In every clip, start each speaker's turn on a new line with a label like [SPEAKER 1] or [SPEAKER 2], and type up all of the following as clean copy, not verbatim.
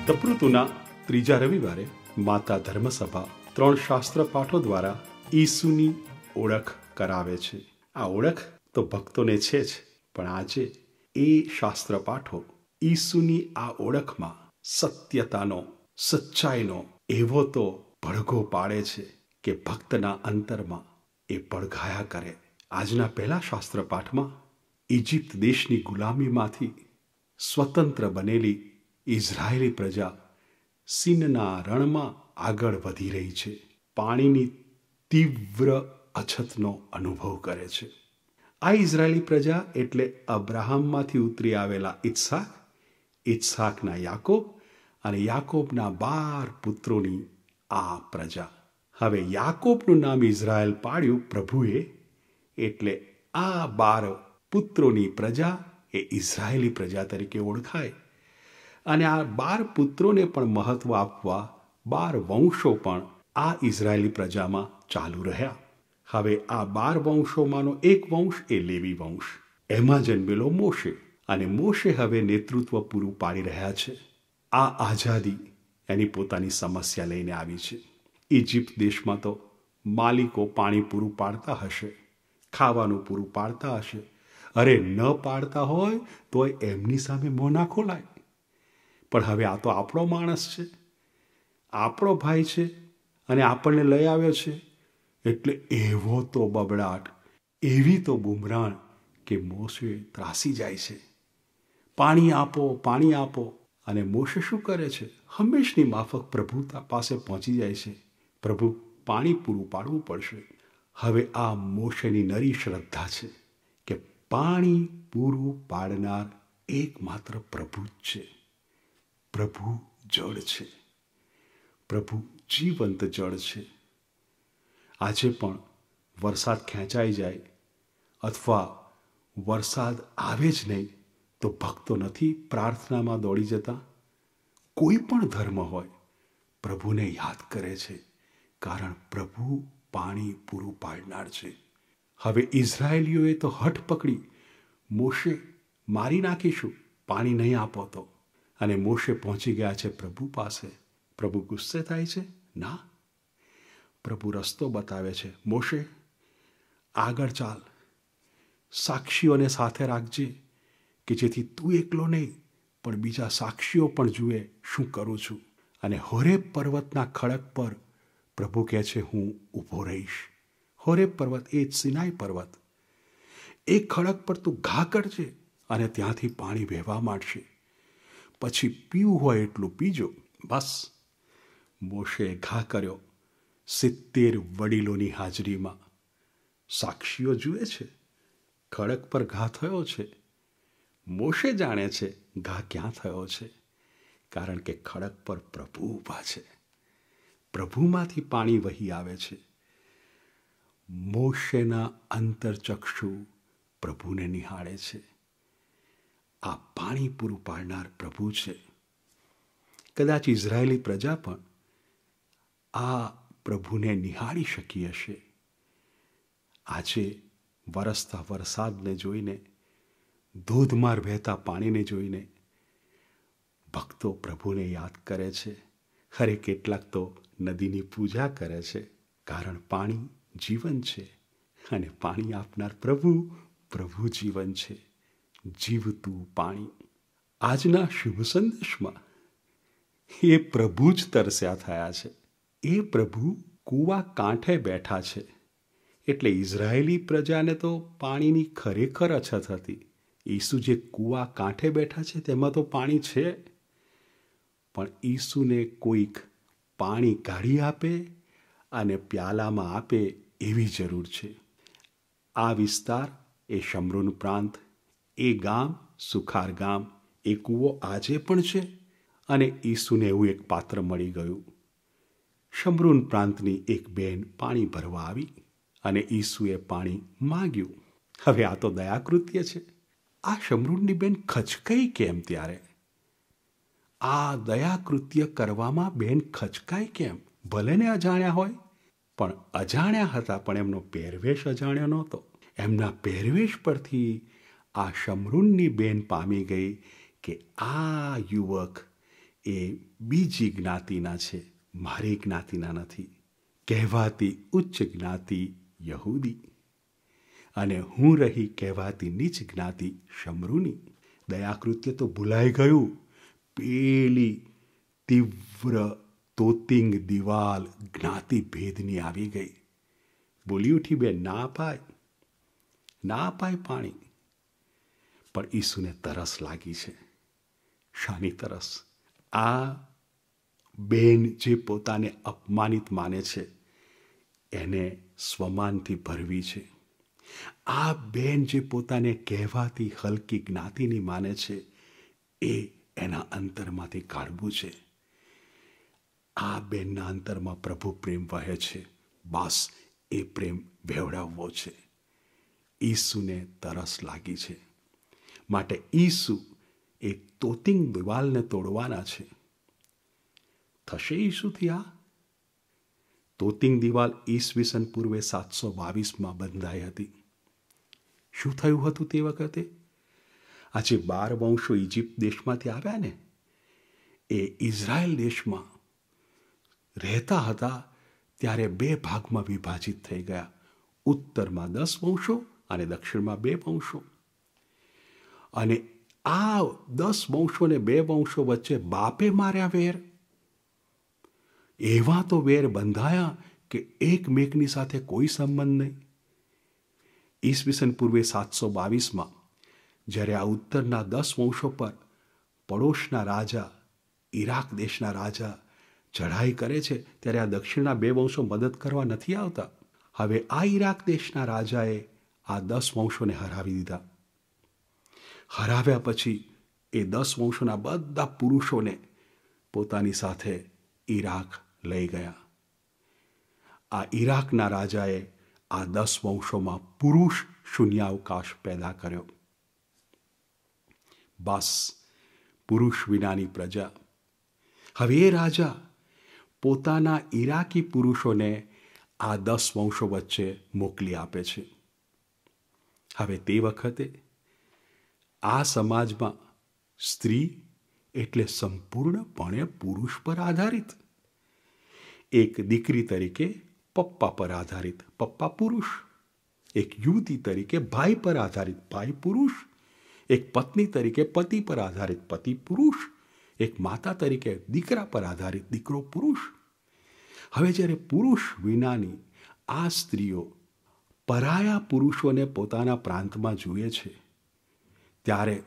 [SPEAKER 1] સપ્રુતુના ત્રીજા રવિવારે માતા ધર્મસભા 3 શાસ્ત્ર પાઠો દ્વારા ઈસુની ઓળખ કરાવે છે. આ ઓળખ તો ભક્તોને છે જ, પણ આજે એ શાસ્ત્ર પાઠો ઈસુની આ ઓળખમાં સત્યતાનો, સચ્ચાઈનો એવો તો પડઘો પાડે છે કે ભક્તના અંતરમાં એ પડઘાયા કરે. આજના પહેલા શાસ્ત્ર પાઠમાં ઇજિપ્ત દેશની ગુલામીમાંથી સ્વતંત્ર બનેલી ઇઝરાયેલી પ્રજા સીનના રણમાં આગળ વધી રહી છે. પાણીની તીવ્ર અછતનો અનુભવ કરે છે. આ ઇઝરાયેલી પ્રજા એટલે અબ્રાહમમાંથી ઉતરી આવેલા ઇત્સાક, ઇત્સાકના યાકોબ અને યાકોબના 12 પુત્રોની આ પ્રજા. હવે યાકોબનું નામ ઇઝરાયેલ પાડ્યું પ્રભુએ, એટલે આ 12 પુત્રોની પ્રજા એ ઇઝરાયેલી પ્રજા તરીકે ઓળખાય. અને આ 12 પુત્રોને પણ મહત્વ આપવા 12 વંશો પણ આ ઇઝરાયેલી પ્રજામાં ચાલુ રહ્યા. હવે આ 12 વંશોમાંનો એક વંશ એ લેવી વંશ, એમાં જન્મેલો મોશે. અને મોશે હવે નેતૃત્વ પૂરું પાડી રહ્યા છે. આ આઝાદી એની પોતાની સમસ્યા લઈને આવી છે. ઇજિપ્ત દેશમાં તો માલિકો પાણી પૂરું પાડતા હશે, ખાવાનું પૂરું પાડતા હશે. અરે ન પાડતા હોય તો એમની સામે મોં ના ખોલાય. પણ હવે આ તો આપણો માણસ છે, આપણો ભાઈ છે અને આપણને લઈ આવ્યો છે, એટલે એવો તો બબડાટ, એવી તો બુમરાણ કે મોશે ત્રાસી જાય છે. પાણી આપો, પાણી આપો. અને મોશે શું કરે છે? હંમેશની માફક પ્રભુ પાસે પહોંચી જાય છે. પ્રભુ, પાણી પૂરું પાડવું પડશે. હવે આ મોશેની નરી શ્રદ્ધા છે કે પાણી પૂરું પાડનાર એકમાત્ર પ્રભુ જ છે. પ્રભુ જળ છે, પ્રભુ જીવંત જળ છે. આજે પણ વરસાદ ખેંચાઈ જાય અથવા વરસાદ આવે જ નહીં તો ભક્તો નથી પ્રાર્થનામાં દોડી જતા. કોઈ પણ ધર્મ હોય પ્રભુને યાદ કરે છે, કારણ પ્રભુ પાણી પૂરું પાડનાર છે. હવે ઇઝરાયેલીઓએ તો હઠ પકડી, મોશે મારી નાખીશું પાણી નહીં આપો તો. અને મોશે પહોંચી ગયા છે પ્રભુ પાસે. પ્રભુ ગુસ્સે થાય છે? ના, પ્રભુ રસ્તો બતાવે છે. મોશે, આગળ ચાલ, સાક્ષીઓને સાથે રાખજે કે જેથી તું એકલો નહીં પણ બીજા સાક્ષીઓ પણ જુએ શું કરું છું. અને હોરેબ પર્વતના ખડક પર પ્રભુ કહે છે હું ઊભો રહીશ. હોરેબ પર્વત એ જ સિનાઈ પર્વત. એ ખડક પર તું ઘા કરજે અને ત્યાંથી પાણી વહેવા માંડશે. પછી પીવું હોય એટલું પીજો. બસ. મોશે ઘા કર્યો 70 વડીલોની હાજરીમાં. સાક્ષીઓ જુએ છે, ખડક પર ઘા થયો છે. મોશે જાણે છે ઘા ક્યાં થયો છે, કારણ કે ખડક પર પ્રભુ ઊભા છે. પ્રભુમાંથી પાણી વહી આવે છે. મોશેના અંતરચક્ષુ પ્રભુને નિહાળે છે. આ પાણી પૂરું પાડનાર પ્રભુ છે. કદાચ ઇઝરાયેલી પ્રજા પણ આ પ્રભુને નિહાળી શકી હશે. આજે વરસતા વરસાદને જોઈને, ધોધમાર વહેતા પાણીને જોઈને ભક્તો પ્રભુને યાદ કરે છે. અરે કેટલાક તો નદીની પૂજા કરે છે, કારણ પાણી જીવન છે અને પાણી આપનાર પ્રભુ, પ્રભુ જીવન છે, જીવતું પાણી. આજના શુભ સંદેશમાં એ પ્રભુ જ તરસ્યા થયા છે. એ પ્રભુ કૂવા કાંઠે બેઠા છે. એટલે ઇઝરાયેલી પ્રજાને તો પાણીની ખરેખર અછત હતી. ઈસુ જે કૂવા કાંઠે બેઠા છે તેમાં તો પાણી છે, પણ ઈસુને કોઈક પાણી કાઢી આપે અને પ્યાલામાં આપે એવી જરૂર છે. આ વિસ્તાર, એ શમરૂન પ્રાંત, એ ગામ સુખાર ગામ, એ કૂવો આજે પણ છે. અને ઈસુને એવું એક પાત્ર મળી ગયું. શમરૂન પ્રાંતની એક બેન પાણી ભરવા આવી અને ઈસુએ પાણી માગ્યું. હવે આ તો દયાકૃત્ય છે. આ શમરૂનની બેન ખચકાઈ કેમ ત્યારે? આ દયાકૃત્ય કરવામાં બેન ખચકાય કેમ? ભલે ને અજાણ્યા હોય, પણ અજાણ્યા હતા, પણ એમનો પહેરવેશ અજાણ્યો નહોતો. એમના પહેરવેશ પરથી આ શમરૂનની બેન પામી ગઈ કે આ યુવક એ બીજી જ્ઞાતિના છે, મારી જ્ઞાતિના નથી. કહેવાતી ઉચ્ચ જ્ઞાતિ યહૂદી, અને હું રહી કહેવાતી નીચ જ્ઞાતિ શમરૂની. દયાકૃત્ય તો ભૂલાઈ ગયું. પેલી તીવ્ર તોતિંગ દિવાલ જ્ઞાતિ ભેદની આવી ગઈ. બોલી ઉઠી, બે ના અપાય, ના અપાય પાણી. પણ ઈસુને તરસ લાગી છે. શાની તરસ? આ બેન જે પોતાને અપમાનિત માને છે એને સ્વમાનથી ભરવી છે. આ બેન જે પોતાને કહેવાતી હલકી જ્ઞાતિની માને છે એ એના અંતરમાંથી કાઢવું છે. આ બેનના અંતરમાં પ્રભુ પ્રેમ વહે છે. બસ એ પ્રેમ વહેવડાવવો છે. ઈસુને તરસ લાગી છે, માટે ઈસુ એ તોતિંગ દિવાલને તોડવાના છે. થશે ઈસુથી આ? તોતિંગ દિવાલ ઈસવીસન પૂર્વે 722 બંધાઈ હતી. શું થયું હતું તે વખતે? આજે 12 વંશો ઇજિપ્ત દેશમાંથી આવ્યા ને, એ ઇઝરાયલ દેશમાં રહેતા હતા ત્યારે 2 ભાગમાં વિભાજિત થઈ ગયા. ઉત્તરમાં 10 વંશો અને દક્ષિણમાં 2 વંશો. અને આ 10 વંશો ને 2 વંશો વચ્ચે બાપે માર્યા વેર. એવા તો વેર બંધાયા કે એકમેકની સાથે કોઈ સંબંધ નહીં. ઈસવીસન પૂર્વે 722 જ્યારે આ ઉત્તરના 10 વંશો પર પડોશના રાજા, ઈરાક દેશના રાજા ચઢાઈ કરે છે, ત્યારે આ દક્ષિણના 2 વંશો મદદ કરવા નથી આવતા. હવે આ ઈરાક દેશના રાજાએ આ 10 વંશોને હરાવી દીધા. હરાવ્યા પછી એ 10 વંશોના બધા પુરુષોને પોતાની સાથે ઈરાક લઈ ગયા. આ ઈરાકના રાજાએ આ 10 વંશોમાં પુરુષ શૂન્યાવકાશ પેદા કર્યો. બસ પુરુષ વિનાની પ્રજા. હવે એ રાજા પોતાના ઈરાકી પુરુષોને આ 10 વંશો વચ્ચે મોકલી આપે છે. હવે તે વખતે આ સમાજમાં સ્ત્રી એટલે સંપૂર્ણપણે પુરુષ પર આધારિત. એક દીકરી તરીકે પપ્પા પર આધારિત, પપ્પા પુરુષ. એક યુવતી તરીકે ભાઈ પર આધારિત, ભાઈ પુરુષ. એક પત્ની તરીકે પતિ પર આધારિત, પતિ પુરુષ. એક માતા તરીકે દીકરા પર આધારિત, દીકરો પુરુષ. હવે જ્યારે પુરુષ વિનાની આ સ્ત્રીઓ પરાયા પુરુષોને પોતાના પ્રાંતમાં જુએ છે ત્યારે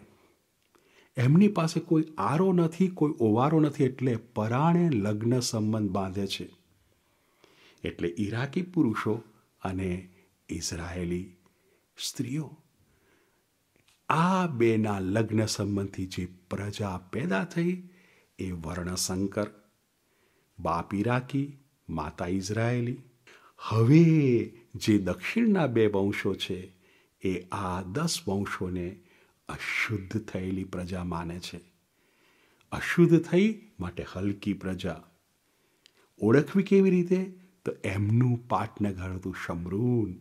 [SPEAKER 1] એમની પાસે કોઈ આરો નથી, કોઈ ઓવારો નથી, એટલે પરાણે લગ્ન સંબંધ બાંધે છે. એટલે ઈરાકી પુરુષો અને ઇઝરાયેલી સ્ત્રીઓ, આ બેના લગ્ન સંબંધથી જે પ્રજા પેદા થઈ એ વર્ણસંકર. બાપ ઈરાકી, માતા ઇઝરાયેલી. હવે જે દક્ષિણના 2 વંશો છે એ આ 10 વંશોને અશુદ્ધ થયેલી પ્રજા માને છે. અશુદ્ધ થઈ માટે હલકી પ્રજા. ઓળખવી કેવી રીતે? તો એમનું પાટનગર હતું શમરૂન.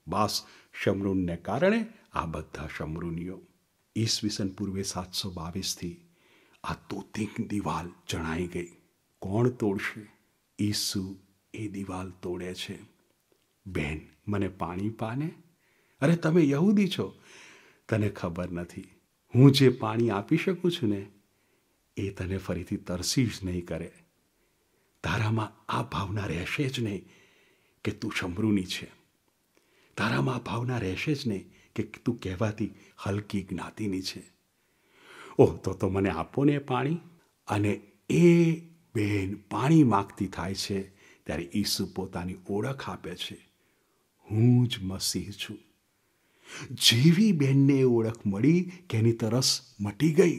[SPEAKER 1] બસ શમરૂનને કારણે આ બધા શમરૂનીઓ. ઈસવીસન પૂર્વે 722 આ તોતિંગ દિવાલ જણાઈ ગઈ. કોણ તોડશે? ઈસુ એ દિવાલ તોડે છે. બેન, મને પાણી પાને. અરે તમે યહૂદી છો, તને ખબર નથી. હું જે પાણી આપી શકું છું ને એ તને ફરીથી તરસી જ નહીં કરે. તારામાં આ ભાવના રહેશે જ નહીં કે તું શમરૂની છે. તારામાં આ ભાવના રહેશે જ નહીં કે તું કહેવાતી હલકી જ્ઞાતિની છે. ઓહ, તો મને આપો ને પાણી. અને એ બેન પાણી માગતી થાય છે ત્યારે ઈસુ પોતાની ઓળખ આપે છે. હું જ મસીહ છું. જેવી બેનને એ ઓળખ મળી કે એની તરસ મટી ગઈ.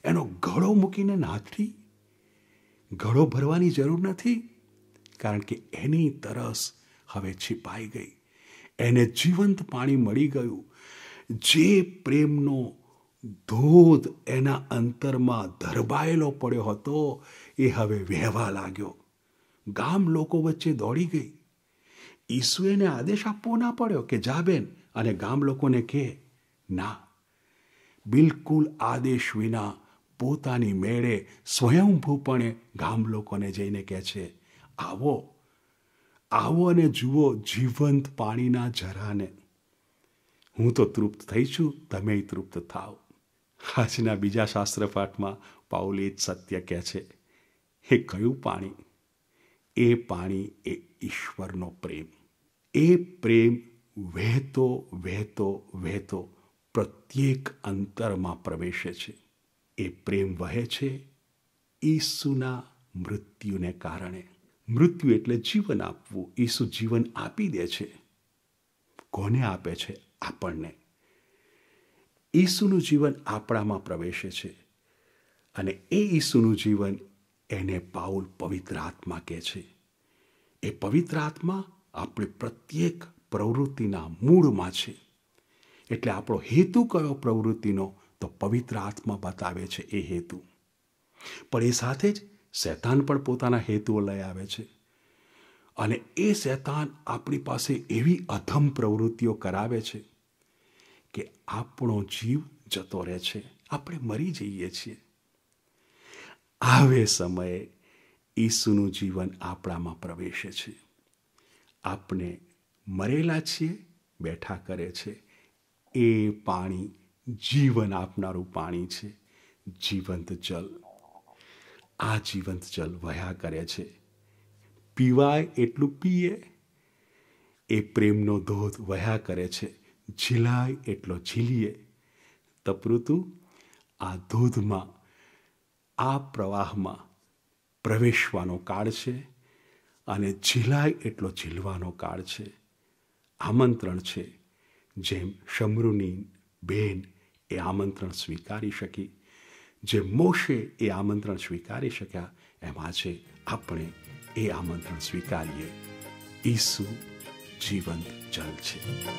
[SPEAKER 1] એનો ગળો મૂકીને નાથી. ગળો ભરવાની જરૂર નથી, કારણ કે એની તરસ હવે छिपाઈ ગઈ. એને જીવંત પાણી મળી ગયું. જે પ્રેમનો ધોધ એના અંતરમાં ધરબાયેલો પડ્યો હતો એ હવે વહેવા લાગ્યો. ગામ લોકો વચ્ચે દોડી ગઈ. ઈસુએ એને આદેશ આપવો ના પડ્યો કે જા બેન અને ગામ લોકોને કહે. ના, બિલકુલ આદેશ વિના પોતાની મેળે સ્વયંભૂપણે ગામ લોકોને જઈને કહે છે, આવો આવો અને જુઓ જીવંત પાણીના ઝરાને. હું તો તૃપ્ત થઈ છું, તમે તૃપ્ત થાઓ. આજના બીજા શાસ્ત્રપાઠમાં પાઉલ એ જ સત્ય કહે છે. એ કયું પાણી? એ પાણી એ ઈશ્વરનો પ્રેમ. એ પ્રેમ વહેતો વહેતો વહેતો પ્રત્યેક અંતરમાં પ્રવેશે છે. એ પ્રેમ વહે છે ઈસુના મૃત્યુને કારણે. મૃત્યુ એટલે જીવન આપવું. ઈસુ જીવન આપી દે છે. કોને આપે છે? આપણને. ઈસુનું જીવન આપણામાં પ્રવેશે છે અને એ ઈસુનું જીવન એને પાઉલ પવિત્ર આત્મા કહે છે. એ પવિત્ર આત્મા આપણી પ્રત્યેક પ્રવૃત્તિના મૂળમાં છે. એટલે આપણો હેતુ કયો પ્રવૃત્તિનો? તો પવિત્ર આત્મા બતાવે છે એ હેતુ. પણ એ સાથે જ શૈતાન પણ પોતાના હેતુઓ લઈ આવે છે અને એ શૈતાન આપણી પાસે એવી અધમ પ્રવૃત્તિઓ કરાવે છે કે આપણો જીવ જતો રહે છે, આપણે મરી જઈએ છીએ. આવે સમયે ઈસુનું જીવન આપણામાં પ્રવેશે છે. આપણે મરેલા છીએ, બેઠા કરે છે. એ પાણી જીવન આપનારું પાણી છે, જીવંત જલ. આ જીવંત જલ વહ્યા કરે છે. પીવાય એટલું પીએ. એ પ્રેમનો ધોધ વહ્યા કરે છે. ઝીલાય એટલો ઝીલીએ. તપૃતું આ ધોધમાં, આ પ્રવાહમાં પ્રવેશવાનો કાળ છે અને ઝીલાય એટલો ઝીલવાનો કાળ છે. આમંત્રણ છે. જેમ શમરૂની બેન એ આમંત્રણ સ્વીકારી શકી, જેમ મોશે એ આમંત્રણ સ્વીકારી શક્યા, એમ આજે આપણે એ આમંત્રણ સ્વીકારીએ. ઈસુ જીવંત જલ છે.